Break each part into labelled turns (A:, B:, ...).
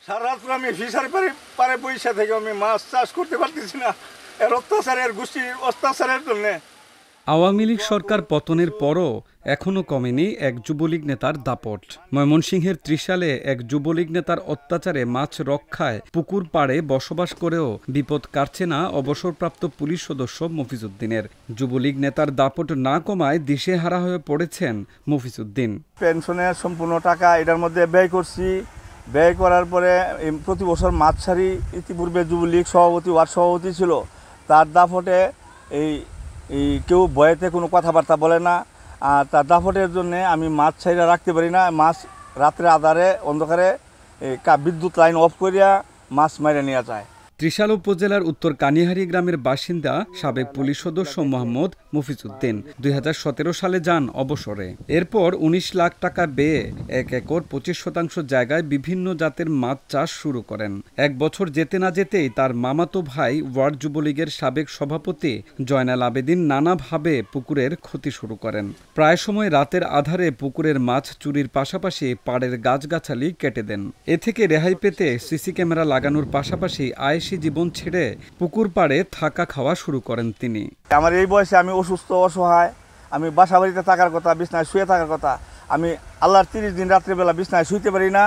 A: সারা রাত আমি ফিশারি পারে পয়সা থেকে আমি মাছ চাষ করতে পারতেছি না, এর অত্যাচারের গোষ্ঠীর অত্যাচারের জন্য।
B: আওয়ামী লীগ সরকার পতনের পরও এখনও কমেনি এক যুবলীগ নেতার দাপট। ময়মনসিংহের ত্রিশালে এক যুবলীগ নেতার অত্যাচারে মাছ রক্ষায় পুকুর পাড়ে বসবাস করেও বিপদ কাটছে না অবসরপ্রাপ্ত পুলিশ সদস্য মফিজউদ্দিনের। যুবলীগ নেতার দাপট না কমায় দিশেহারা হয়ে পড়েছেন মফিজউদ্দিন।
A: পেনশনের সম্পূর্ণ টাকা এটার মধ্যে ব্যয় করছি। ব্যয় করার পরে প্রতি বছর মাছ ছাড়ি। ইতিপূর্বে যুবলীগ সভাপতি ওয়ার্ড সভাপতি ছিল, তার দাপটে এই কেউ ভয়েতে কোনো কথাবার্তা বলে না। আর তার দাপটের জন্যে আমি মাছ ছাইরা রাখতে পারি না। মাছ রাত্রে আধারে অন্ধকারে বিদ্যুৎ লাইন অফ করিয়া মাছ মাইরে নেওয়া যায়।
B: ত্রিশাল উপজেলার উত্তর কানিহারি গ্রামের বাসিন্দা সাবেক পুলিশ সদস্য মোহাম্মদ মফিজউদ্দিন 2017 সালে যান অবসরে। এরপর 19 লাখ টাকা ব্যয়ে 1 একর 25% জায়গায় বিভিন্ন জাতের মাছ চাষ শুরু করেন। 1 বছর যেতে না যেতেই তার মামাতো ভাই ওয়ার্ড যুবলীগের সাবেক সভাপতি জয়নাল আবেদিন নানাভাবে পুকুরের ক্ষতি শুরু করেন। প্রায় সময় রাতের আধারে পুকুরের মাছ চুরির পাশাপাশি পাড়ের গাছগাছালি কেটে দেন। এ থেকে রেহাই পেতে সিসি ক্যামেরা লাগানোর পাশাপাশি আয়েশি জীবন ছেড়ে পুকুর পাড়ে থাকা খাওয়া শুরু করেন তিনি।
A: আমার এই বয়সে আমি অসুস্থ অসহায়, আমি বাসা বাড়িতে থাকার কথা, বিছনায় শুয়ে থাকার কথা, আমি আল্লাহর 30 দিন রাত্রিবেলা বিছনায় শুইতে পারি না।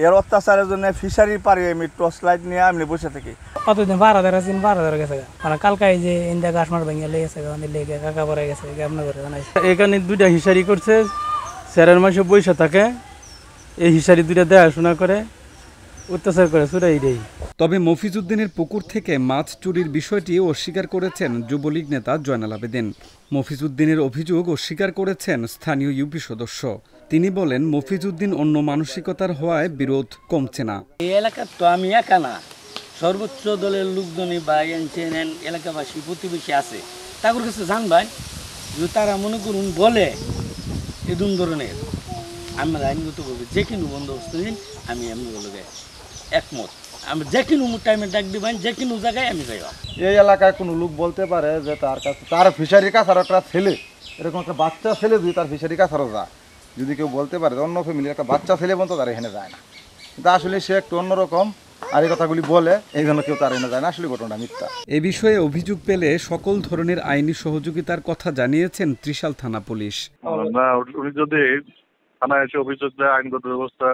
A: এর অত্যাচারের জন্য ফিশারি পারে আমি টর্চ লাইট নিয়ে আমি বসে থাকি।
C: কতদিন 12 দিন 12 গেছে, মানে কালকাই যে ইন্দা গাছ মার ভেঙে লেগেছে, লেগে কাকা পরে গেছে।
D: এখানে 2টা হিসারি করছে, স্যারের মাসে বৈশা থাকে, এই হিসারি 2টা দেখাশোনা করে অত্যাচার করে চুরাই দেয়।
B: তবে মফিজউদ্দিনের পুকুর থেকে মাছ চুরির বিষয়টি অস্বীকার করেছেন যুবলীগ নেতা জয়নাল আবেদিন। মফিজউদ্দিনের অভিযোগ অস্বীকার করেছেন স্থানীয় ইউপি সদস্য। তিনি বলেন, মফিজউদ্দিন অন্য মানসিকতার হওয়ায় বিরোধ কমছে না।
E: এই এলাকার তো আমি একা না, সর্বোচ্চ দলের লোকজনই বা এনসিএন এলাকাবাসী প্রতিবেশী আছে, তাদের কাছে জানবেন যদি তারা মনে করুন বলে এরকম ধরনের আমরা আইনগতভাবে যে কোনো বন্দোবস্ত দিন, আমি এমনি বলে একমত। আমি যে কোনো টাইমে ডাক দিবেন, যে কোনো জায়গায় আমি যাই।
F: এই এলাকায় কোনো লোক বলতে পারে যে তার কাছে তার ফিশারি কাছ আর একটা ছেলে, এরকম একটা বাচ্চা ছেলে যদি তার ফিশারি কাছ আরও যায়, যদি কেউ বলতে পারে অন্য ফ্যামিলির একটা বাচ্চা ছেলে বলতো তার এখানে যায় না, কিন্তু আসলে সে একটু অন্যরকম আর এই কথাগুলি বলে এই জন্য কেউ তার এনে যায় না। আসলে ঘটনাটা মিথ্যা।
B: এ বিষয়ে অভিযোগ পেলে সকল ধরনের আইনি সহযোগিতার কথা জানিয়েছেন ত্রিশাল থানা পুলিশ।
G: উনি যদি থানায় এসে অভিযোগ দেয়, আইনগত ব্যবস্থা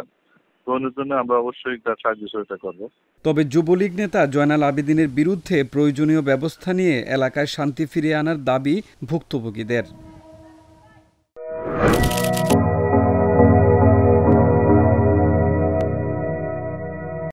G: গ্রহণের জন্য আমরা অবশ্যই তার সাহায্য সহায়তা করব।
B: তবে যুবলীগ নেতা জয়নাল আবেদিনের বিরুদ্ধে প্রয়োজনীয় ব্যবস্থা নিয়ে এলাকায় শান্তি ফিরিয়ে আনার দাবি ভুক্তভোগীদের।